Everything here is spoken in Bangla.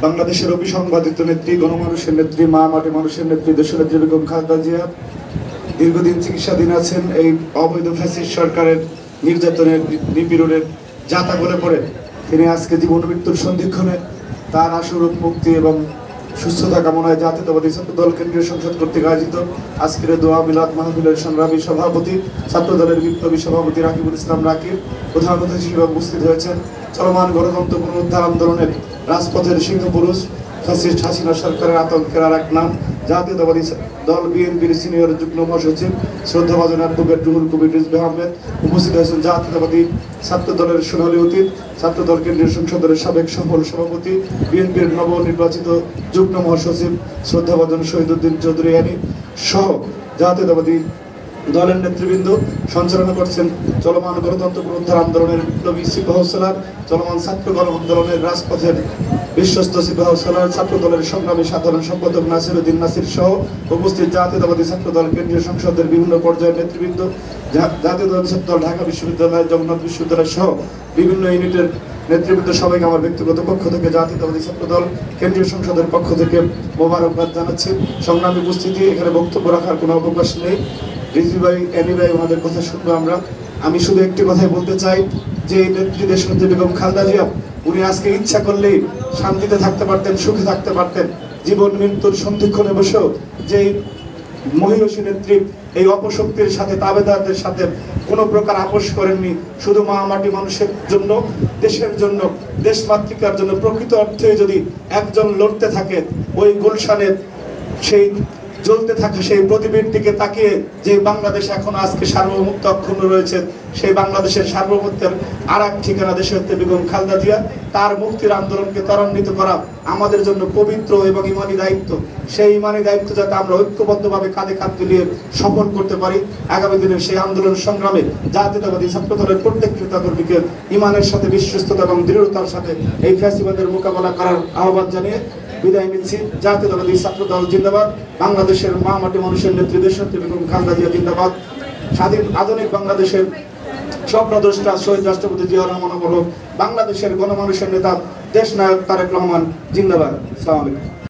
বাংলাদেশের অবিসংবাদিত নেত্রী, গণমানুষের নেত্রী, মা মাটি মানুষের নেত্রী, দেশনেত্রী বেগম খালেদা জিয়া দীর্ঘদিন চিকিৎসাধীন আছেন। এই অবৈধ ফ্যাসিস্ট সরকারের নির্যাতনের, নিপীড়নের যাতা গলে পড়ে তিনি আজকে জীবন মৃত্যুর সন্ধিক্ষণে তার আশুরূপ মুক্তি এবং সুস্থতা কামনায় জাতীয়তাবাদী ছাত্র দল কেন্দ্রীয় সংসদ কর্তৃক আয়োজিত আজকের দোয়া মিলাদ মাহফিলের সংগ্রামী সভাপতি, ছাত্র দলের বিপ্লবী সভাপতি রাকিবুল ইসলাম রাকিব প্রধান অতিথি হিসেবে উপস্থিত হয়েছেন। চলমান গণতন্ত্র পুনরুদ্ধার আন্দোলনের রাজপথের সিংহপুরুষ ফ্যাসিস্ট হাসিনা সরকারের আতঙ্কের আর এক নাম জাতীয়তাবাদী দল বিএনপির সিনিয়র যুগ্ম মহাসচিব শ্রদ্ধাভাজন অ্যাডভোকেট রুহুল কবির রিজভী আহমেদ। উপস্থিত হয়েছেন জাতীয়তাবাদী ছাত্র দলের সোনালী অতীত ছাত্র দল কেন্দ্রীয় সংসদের সাবেক সফল সভাপতি, বিএনপির নবনির্বাচিত যুগ্ম মহাসচিব শ্রদ্ধাভাজন শহীদুদ্দিন চৌধুরী আনি সহ জাতীয়তাবাদী দলের নেতৃবৃন্দ। সঞ্চালনা করছেন চলমান গণতন্ত্র পুনরুদ্ধার আন্দোলনের বিপ্লবী সিপাহ সালার, চলমান ছাত্র গণ আন্দোলনের রাজপথের বিশ্বস্ত সিপাহ সালার, ছাত্র দলের সংগ্রামী সাধারণ সম্পাদক নাসিরউদ্দিন নাসির সহ উপস্থিত জাতীয়তাবাদী ছাত্র দল কেন্দ্রীয় সংসদের বিভিন্ন পর্যায়ের নেতৃবৃন্দ, জাতীয়তাবাদী ছাত্র দল ঢাকা বিশ্ববিদ্যালয়, জগন্নাথ বিশ্ববিদ্যালয় সহ বিভিন্ন ইউনিটের নেতৃবৃন্দ সবাইকে আমার ব্যক্তিগত পক্ষ থেকে জাতীয়তাবাদী ছাত্র দল কেন্দ্রীয় সংসদের পক্ষ থেকে মোবারকবাদ জানাচ্ছি। সংগ্রামী উপস্থিতি, এখানে বক্তব্য রাখার কোনো অবকাশ নেই। রিজভী ভাই, এনি ভাই ওনাদের কথা শুনবো আমরা। আমি শুধু একটি কথাই বলতে চাই যে নেত্রী দেশনেত্রী বেগম খালেদা জিয়া উনি আজকে ইচ্ছা করলেই শান্তিতে থাকতে পারতেন, সুখে থাকতে পারতেন। জীবন মৃত্যুর সন্ধিক্ষণে বসেও যে মহিষী নেত্রী এই অপশক্তির সাথে, তাবেদারদের সাথে কোনো প্রকার আপোষ করেননি। শুধু মা মাটি মানুষের জন্য, দেশের জন্য, দেশমাতৃকার জন্য প্রকৃত অর্থে যদি একজন লড়তে থাকে, ওই গুলশানের সেই জ্বলতে থাকে সেই প্রদীপের দিকে তাকিয়ে যে বাংলাদেশ এখন আজকে সার্বভৌমত্ব অক্ষুণ্ণ রয়েছে, সেই বাংলাদেশের সার্বভৌমত্বের আর এক ঠিকানা দেশনেত্রী বেগম খালেদা জিয়া। তার মুক্তির আন্দোলনকে ত্বরান্বিত করা আমাদের জন্য পবিত্র এবং ইমানি দায়িত্ব। সেই ইমানি দায়িত্ব যাতে আমরা ঐক্যবদ্ধভাবে কাঁধে কাঁধ মিলিয়ে সফল করতে পারি। আগামী দিনের সেই আন্দোলন সংগ্রামে জাতীয়তাবাদী ছাত্র দলের প্রত্যেক নেতাকর্মীকে ইমানের সাথে, বিশ্বস্ততা এবং দৃঢ়তার সাথে এই ফ্যাসিবাদের মোকাবেলা করার আহ্বান জানিয়ে বিদায় নিচ্ছি। জাতীয়তাবাদী ছাত্র দল জিন্দাবাদ। বাংলাদেশের মা মাটি মানুষের নেত্রী দেশনেত্রী বেগম খালেদা জিয়া জিন্দাবাদ। স্বাধীন আধুনিক বাংলাদেশের স্বপ্নদ্রষ্টা শহীদ রাষ্ট্রপতি জিয়াউর রহমান অমর হোক। বাংলাদেশের গণমানুষের নেতা দেশ নায়ক তারেক রহমান জিন্দাবাদ। আসসালামু আলাইকুম।